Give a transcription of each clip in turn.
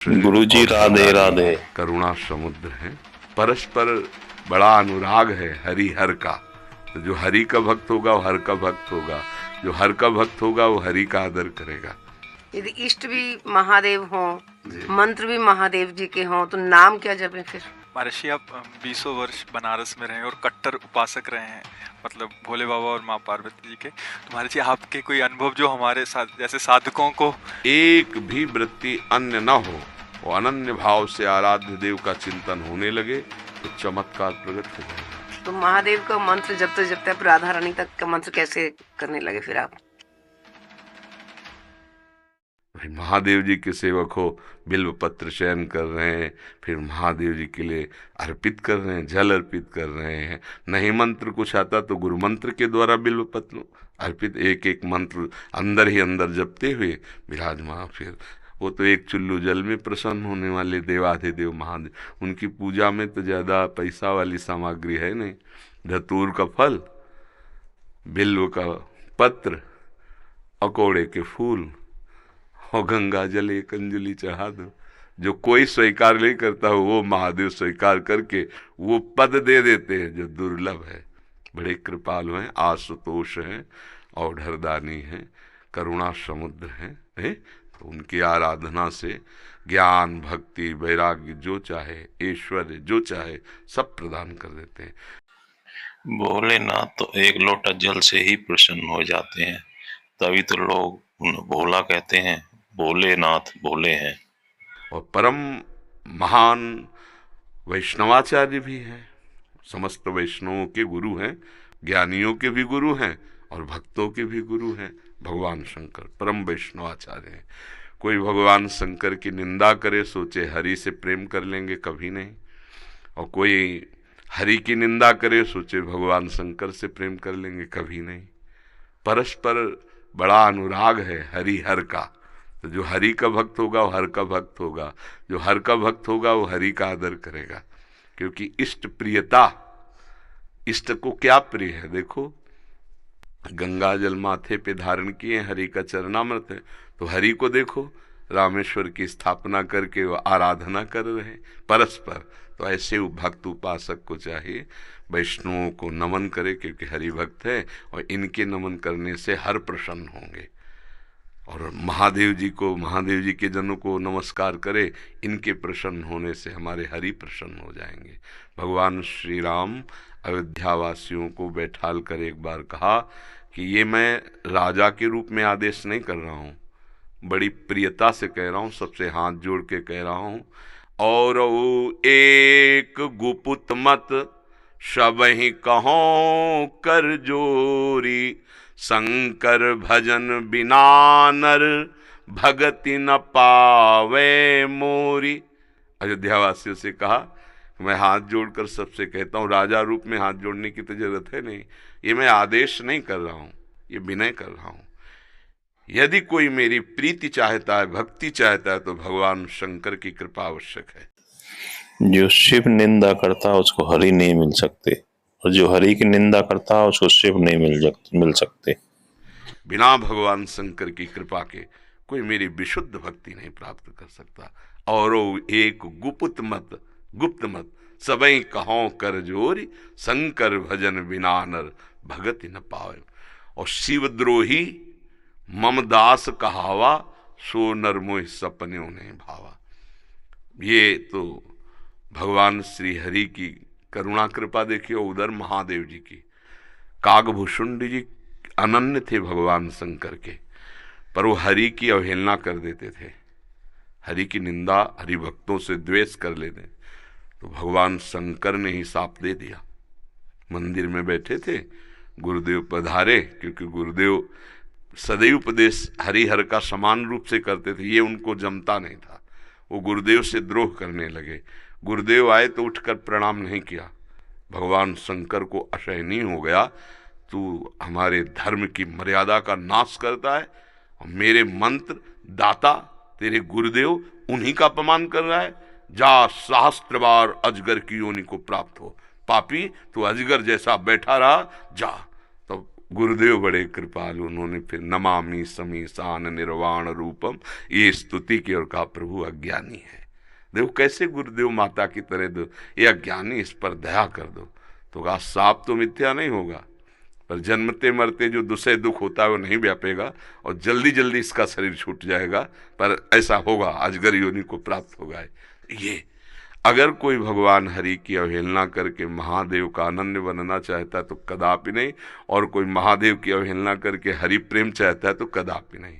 गुरुजी राधे राधे। करुणा समुद्र है, परस्पर बड़ा अनुराग है हरि हर का। तो जो हरि का भक्त होगा वो हर का भक्त होगा, जो हर का भक्त होगा वो हरि का आदर करेगा। यदि इष्ट भी महादेव हों, मंत्र भी महादेव जी के हों, तो नाम क्या जपें फिर? महर्षि, आप 20 वर्ष बनारस में रहे और कट्टर उपासक रहे हैं, मतलब भोले बाबा और माँ पार्वती जी के। तो महर्षि, आपके कोई अनुभव जो हमारे साथ जैसे साधकों को एक भी वृत्ति अन्य न हो, वो अनन्य भाव से आराध्य देव का चिंतन होने लगे तो चमत्कार प्रकट हो जाएगा। तो महादेव का मंत्र जपते जपते आप राधा रानी तक का मंत्र कैसे करने लगे फिर आप? महादेव जी के सेवक हो, बिल्व पत्र चयन कर रहे हैं, फिर महादेव जी के लिए अर्पित कर रहे हैं, जल अर्पित कर रहे हैं। नहीं मंत्र कुछ आता तो गुरु मंत्र के द्वारा बिल्व पत्र अर्पित, एक एक मंत्र अंदर ही अंदर जपते हुए विराजमान। फिर वो तो एक चुल्लू जल में प्रसन्न होने वाले देवाधिदेव महादेव, उनकी पूजा में तो ज़्यादा पैसा वाली सामग्री है नहीं। धतूर का फल, बिल्व का पत्र, अकोड़े के फूल और गंगा जल एक अंजलि चढ़ा दो। जो कोई स्वीकार नहीं करता हो वो महादेव स्वीकार करके वो पद दे देते हैं जो दुर्लभ है। बड़े कृपालु हैं, आशुतोष हैं, औढ़रदानी हैं, करुणा समुद्र हैं। तो उनकी आराधना से ज्ञान, भक्ति, वैराग्य जो चाहे, ऐश्वर्य जो चाहे सब प्रदान कर देते हैं। भोलेनाथ तो एक लोटा जल से ही प्रसन्न हो जाते हैं, तभी तो लोग उन्हें भोला कहते हैं, भोलेनाथ भोले हैं। और परम महान वैष्णवाचार्य भी हैं, समस्त वैष्णवों के गुरु हैं, ज्ञानियों के भी गुरु हैं और भक्तों के भी गुरु हैं। भगवान शंकर परम वैष्णवाचार्य हैं। कोई भगवान शंकर की निंदा करे सोचे हरि से प्रेम कर लेंगे, कभी नहीं। और कोई हरि की निंदा करे सोचे भगवान शंकर से प्रेम कर लेंगे, कभी नहीं। परस्पर बड़ा अनुराग है हरि हर का। तो जो हरि का भक्त होगा वो हर का भक्त होगा, जो हर का भक्त होगा वो हरि का आदर करेगा। क्योंकि इष्ट प्रियता, इष्ट को क्या प्रिय है? देखो, गंगा जल माथे पे धारण किए, हरि का चरणामृत है, तो हरि को देखो रामेश्वर की स्थापना करके वो आराधना कर रहे हैं परस्पर। तो ऐसे भक्त उपासक को चाहिए वैष्णवों को नमन करे, क्योंकि हरि भक्त है और इनके नमन करने से हर प्रसन्न होंगे। और महादेव जी को, महादेव जी के जनों को नमस्कार करे, इनके प्रसन्न होने से हमारे हरि प्रसन्न हो जाएंगे। भगवान श्री राम अयोध्या वासियों को बैठाल कर एक बार कहा कि ये मैं राजा के रूप में आदेश नहीं कर रहा हूँ, बड़ी प्रियता से कह रहा हूँ, सबसे हाथ जोड़ के कह रहा हूँ। और एक गुपुत मत सबहि कहों कर जोरी, शंकर भजन बिना नर भगति न पावे मोरी। अयोध्या वासियों से कहा, मैं हाथ जोड़कर सबसे कहता हूँ, राजा रूप में हाथ जोड़ने की तो जरूरत है नहीं, ये मैं आदेश नहीं कर रहा हूँ, ये विनय कर रहा हूँ। यदि कोई मेरी प्रीति चाहता है, भक्ति चाहता है, तो भगवान शंकर की कृपा आवश्यक है। जो शिव निंदा करता है उसको हरि नहीं मिल सकते, और जो हरि की निंदा करता है उसको शिव नहीं मिल सकते। बिना भगवान शंकर की कृपा के कोई मेरी विशुद्ध भक्ति नहीं प्राप्त कर सकता। और एक गुप्त मत सबई कहों कर जोरी, शंकर भजन बिना नर भगति न पावे। और शिवद्रोही मम दास कहावा, सो नर मोह सपने उन्हें भावा। ये तो भगवान श्री हरि की करुणा कृपा देखिए। उधर महादेव जी की, कागभूषुंड जी अनन्य थे भगवान शंकर के, पर वो हरि की अवहेलना कर देते थे, हरि की निंदा, हरि भक्तों से द्वेष कर लेते। तो भगवान शंकर ने ही साप दे दिया। मंदिर में बैठे थे, गुरुदेव पधारे, क्योंकि गुरुदेव सदैव उपदेश हरिहर का समान रूप से करते थे, ये उनको जमता नहीं था। वो गुरुदेव से द्रोह करने लगे। गुरुदेव आए तो उठकर प्रणाम नहीं किया। भगवान शंकर को असहनीय हो गया, तू हमारे धर्म की मर्यादा का नाश करता है, मेरे मंत्र दाता तेरे गुरुदेव उन्हीं का अपमान कर रहा है। जा, सहस्त्र बार अजगर की योनि को प्राप्त हो। पापी, तू अजगर जैसा बैठा रहा, जा। तो गुरुदेव बड़े कृपालु, उन्होंने फिर नमामि समीसान निर्वाण रूपम ये स्तुति की और कहा प्रभु अज्ञानी है। देखो कैसे गुरुदेव माता की तरह दो, ये अज्ञानी, इस पर दया कर दो। तो कहा साप तो मिथ्या नहीं होगा, पर जन्मते मरते जो दुसह दुख होता है वो नहीं व्यापेगा और जल्दी जल्दी इसका शरीर छूट जाएगा, पर ऐसा होगा, अजगर योनि को प्राप्त होगा। ये अगर कोई भगवान हरि की अवहेलना करके महादेव का अनन्य बनना चाहता है तो कदापि नहीं, और कोई महादेव की अवहेलना करके हरि प्रेम चाहता है तो कदापि नहीं।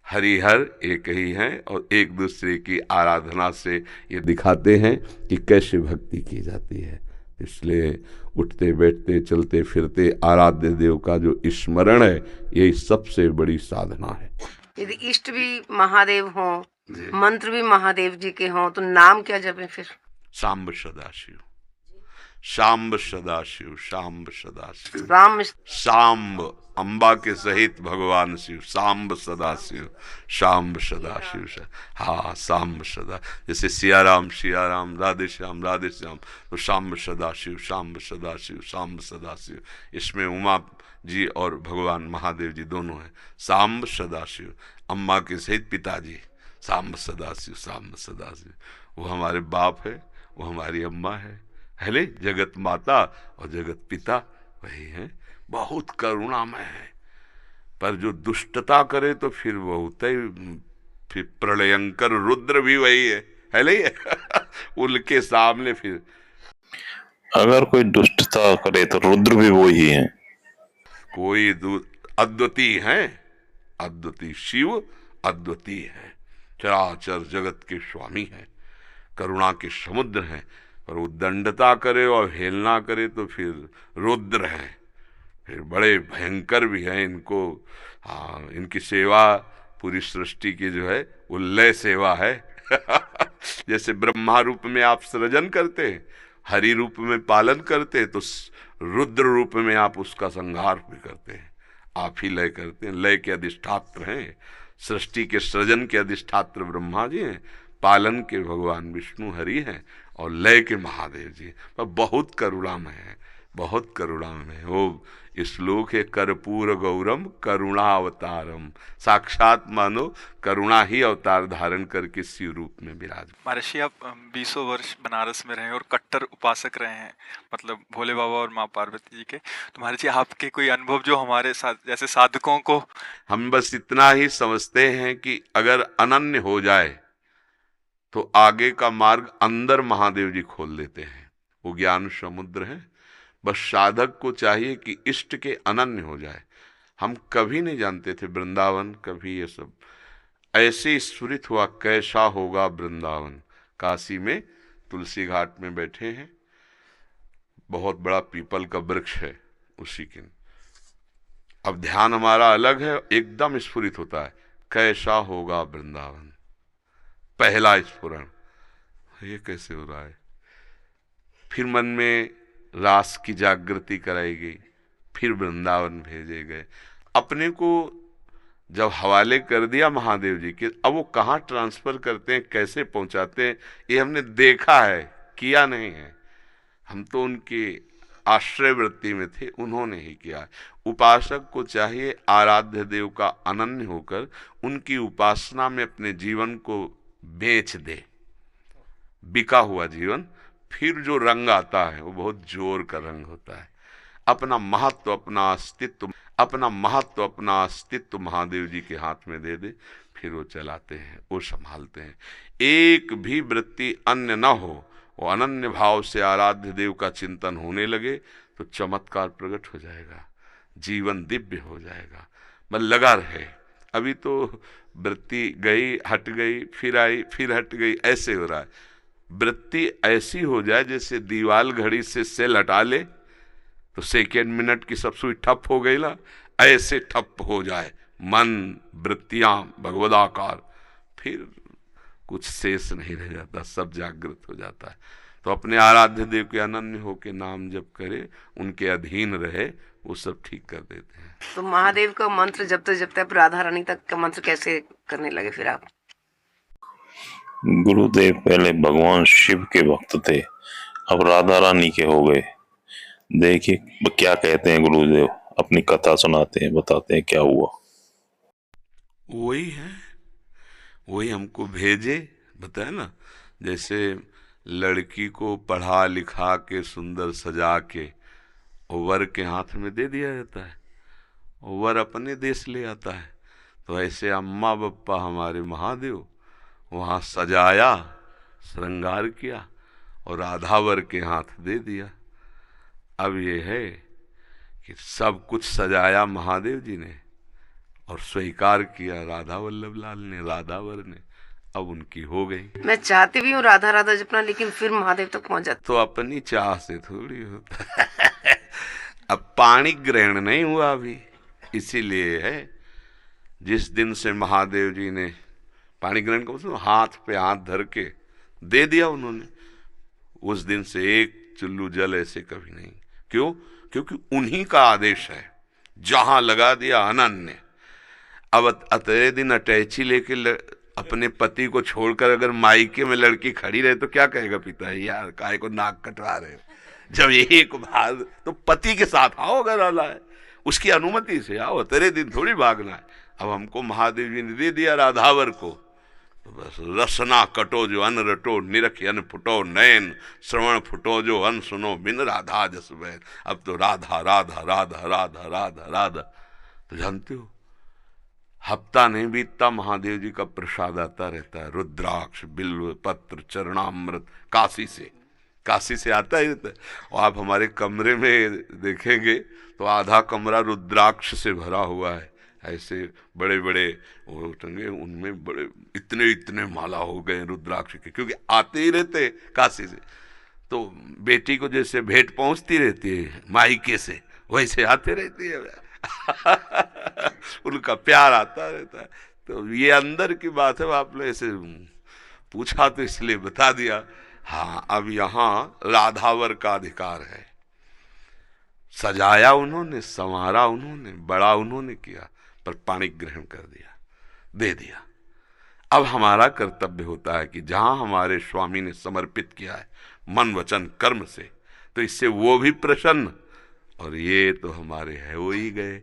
हरिहर एक ही हैं और एक दूसरे की आराधना से ये दिखाते हैं कि कैसे भक्ति की जाती है। इसलिए उठते बैठते चलते फिरते आराध्य देव का जो स्मरण है, यही सबसे बड़ी साधना है। यदि इष्ट भी महादेव हों, मंत्र भी महादेव जी के हों, तो नाम क्या जपें फिर? सांब सदाशिव, सांब सदाशिव, सांब सदाशिव, राम सांब अंबा के सहित भगवान शिव, सांब सदाशिव, सांब सदाशिव। हाँ, सांब सदा, जैसे सियाराम सियाराम, राधे श्याम राधे श्याम, तो सांब सदाशिव, सांब सदाशिव, सांब सदाशिव। इसमें उमा जी और भगवान महादेव जी दोनों हैं। सांब सदाशिव, अम्मा के सहित पिताजी, सांब सदाशिव, सांब सदाशिव। वो हमारे बाप है, वो हमारी अम्मा है ले, जगत माता और जगत पिता वही है। बहुत करुणामय है, पर जो दुष्टता करे तो फिर बहुत ही, फिर प्रलयंकर रुद्र भी वही है ले उनके सामने फिर अगर कोई दुष्टता करे तो रुद्र भी वही है। कोई अद्वितीय है, अद्वितीय शिव अद्वितीय है, चराचर जगत के स्वामी है, करुणा के समुद्र हैं। पर वो दंडता करे और हेलना करे तो फिर रुद्र है, फिर बड़े भयंकर भी हैं। इनको इनकी सेवा पूरी सृष्टि की जो है वो लय सेवा है जैसे ब्रह्मा रूप में आप सृजन करते हैं, हरि रूप में पालन करते हैं, तो रुद्र रूप में आप उसका संहार भी करते हैं, आप ही लय करते हैं। लय के अधिष्ठात्र हैं, सृष्टि के सृजन के अधिष्ठात्र ब्रह्मा जी हैं, पालन के भगवान विष्णु हरि हैं और लय के महादेव जी। पर बहुत करुणामय है, बहुत करुणामय है। वो श्लोक है कर्पूर गौरम करुणा अवतारम, साक्षात मानो करुणा ही अवतार धारण करके शिव रूप में विराज। महर्षि आप 20 वर्ष बनारस में रहे और कट्टर उपासक रहे हैं, मतलब भोले बाबा और माँ पार्वती जी के। तो महर्षि आपके कोई अनुभव जो हमारे साथ जैसे साधकों को, हम बस इतना ही समझते हैं कि अगर अनन्य हो जाए तो आगे का मार्ग अंदर महादेव जी खोल देते हैं। वो ज्ञान समुद्र है, बस साधक को चाहिए कि इष्ट के अनन्य हो जाए। हम कभी नहीं जानते थे वृंदावन, कभी ये सब ऐसे स्फुरित हुआ कैसा होगा वृंदावन। काशी में तुलसी घाट में बैठे हैं, बहुत बड़ा पीपल का वृक्ष है उसी के, अब ध्यान हमारा अलग है, एकदम स्फुरित होता है कैसा होगा वृंदावन। पहला स्फुरण, ये कैसे हो रहा है। फिर मन में रास की जागृति कराई गई, फिर वृंदावन भेजे गए। अपने को जब हवाले कर दिया महादेव जी के, अब वो कहाँ ट्रांसफर करते हैं, कैसे पहुंचाते हैं, ये हमने देखा है, किया नहीं है। हम तो उनके आश्रय वृत्ति में थे, उन्होंने ही किया। उपासक को चाहिए आराध्य देव का अनन्य होकर उनकी उपासना में अपने जीवन को बेच दे। बिका हुआ जीवन, फिर जो रंग आता है वो बहुत जोर का रंग होता है। अपना महत्व, अपना अस्तित्व, अपना अस्तित्व महादेव जी के हाथ में दे दे, फिर वो चलाते हैं, वो संभालते हैं। एक भी वृत्ति अन्य न हो, वो अनन्य भाव से आराध्य देव का चिंतन होने लगे तो चमत्कार प्रकट हो जाएगा, जीवन दिव्य हो जाएगा। बस लगा रहे। अभी तो वृत्ति गई, हट गई, फिर आई, फिर हट गई, ऐसे हो रहा है। वृत्ति ऐसी हो जाए जैसे दीवाल घड़ी से सेल हटा ले तो सेकेंड मिनट की सब सुई ठप हो गई ला, ऐसे ठप हो जाए मन, वृत्तियां भगवदाकार, फिर कुछ शेष नहीं रह जाता, सब जागृत हो जाता है। तो अपने आराध्य देव के अनन्य होके नाम जप करे, उनके अधीन रहे, वो सब ठीक कर देते हैं। तो महादेव का मंत्र जपते जपते राधा रानी तक का मंत्र कैसे करने लगे फिर आप? गुरुदेव पहले भगवान शिव के भक्त थे, अब राधा रानी के हो गए। देखिए क्या कहते हैं गुरुदेव, अपनी कथा सुनाते हैं, बताते हैं क्या हुआ। वही है, वही हमको भेजे, बताया ना। जैसे लड़की को पढ़ा लिखा के सुंदर सजा के वर के हाथ में दे दिया जाता है, वर अपने देश ले आता है। तो ऐसे अम्मा बप्पा हमारे महादेव वहाँ सजाया, श्रृंगार किया और राधा वर के हाथ दे दिया। अब ये है कि सब कुछ सजाया महादेव जी ने और स्वीकार किया राधा वल्लभ लाल ने, राधावर ने। अब उनकी हो गई। मैं चाहती भी हूँ राधा राधा जपना, लेकिन फिर महादेव तक पहुंच जाती। तो अपनी चाह से थोड़ी होता है। अब पाणी ग्रहण नहीं हुआ अभी, इसीलिए है जिस दिन से महादेव जी ने पाणी ग्रहण का मतलब हाथ पे हाथ धर के दे दिया उन्होंने, उस दिन से एक चुल्लू जल ऐसे कभी नहीं। क्यों? क्योंकि उन्हीं का आदेश है, जहां लगा दिया अनन्य। अब अतरे दिन अटैची लेके अपने पति को छोड़कर अगर मायके में लड़की खड़ी रहे तो क्या कहेगा पिता, यार काय को नाक कटवा रहे हो। जब एक बार तो पति के साथ आओ, अगर आला है उसकी अनुमति से आओ, तेरे दिन थोड़ी भागना है। अब हमको महादेव जी ने दे दिया राधावर को, तो बस रसना कटो जो अन रटो, निरख अन फुटो नयन, श्रवण फुटो जो अन सुनो, बिन राधा जस बैन। अब तो राधा राधा राधा राधा राधा राधा। तो जानते हो हफ्ता नहीं बीतता महादेव जी का प्रसाद आता रहता है, रुद्राक्ष बिल्व पत्र चरणामृत काशी से आता ही रहता है। और आप हमारे कमरे में देखेंगे तो आधा कमरा रुद्राक्ष से भरा हुआ है, ऐसे बड़े बड़े वो टंगे, उनमें बड़े इतने इतने माला हो गए रुद्राक्ष के, क्योंकि आते ही रहते काशी से। तो बेटी को जैसे भेंट पहुंचती रहती है मायके से, वैसे आते रहती है। उनका प्यार आता रहता है। तो ये अंदर की बात है, आपने ऐसे पूछा तो इसलिए बता दिया। हाँ, अब यहाँ राधावर का अधिकार है। सजाया उन्होंने, संवारा उन्होंने, बड़ा उन्होंने किया, पर पाणी ग्रहण कर दिया, दे दिया। अब हमारा कर्तव्य होता है कि जहां हमारे स्वामी ने समर्पित किया है मन वचन कर्म से, तो इससे वो भी प्रसन्न, और ये तो हमारे है वो ही गए।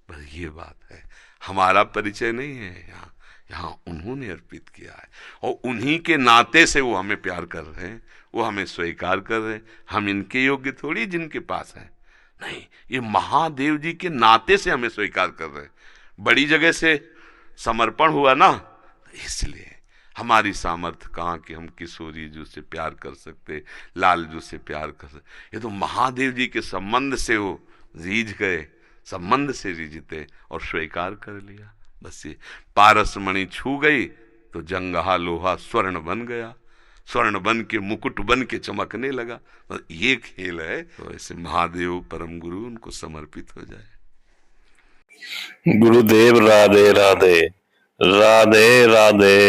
बस ये बात है, हमारा परिचय नहीं है यहाँ, यहाँ उन्होंने अर्पित किया है और उन्हीं के नाते से वो हमें प्यार कर रहे हैं, वो हमें स्वीकार कर रहे हैं। हम इनके योग्य थोड़ी जिनके पास है, नहीं, ये महादेव जी के नाते से हमें स्वीकार कर रहे हैं। बड़ी जगह से समर्पण हुआ ना, इसलिए हमारी सामर्थ्य कहाँ कि हम किशोरी जी से प्यार कर सकते, लाल जी से प्यार कर सकते। ये तो महादेव जी के संबंध से वो रीझ गए, संबंध से रीझते और स्वीकार कर लिया। बस ये पारस मणि छू गई तो जंगहा लोहा स्वर्ण बन गया, स्वर्ण बन के मुकुट बन के चमकने लगा। तो ये खेल है। तो ऐसे महादेव परम गुरु उनको समर्पित हो जाए। गुरुदेव राधे राधे, राधे राधे।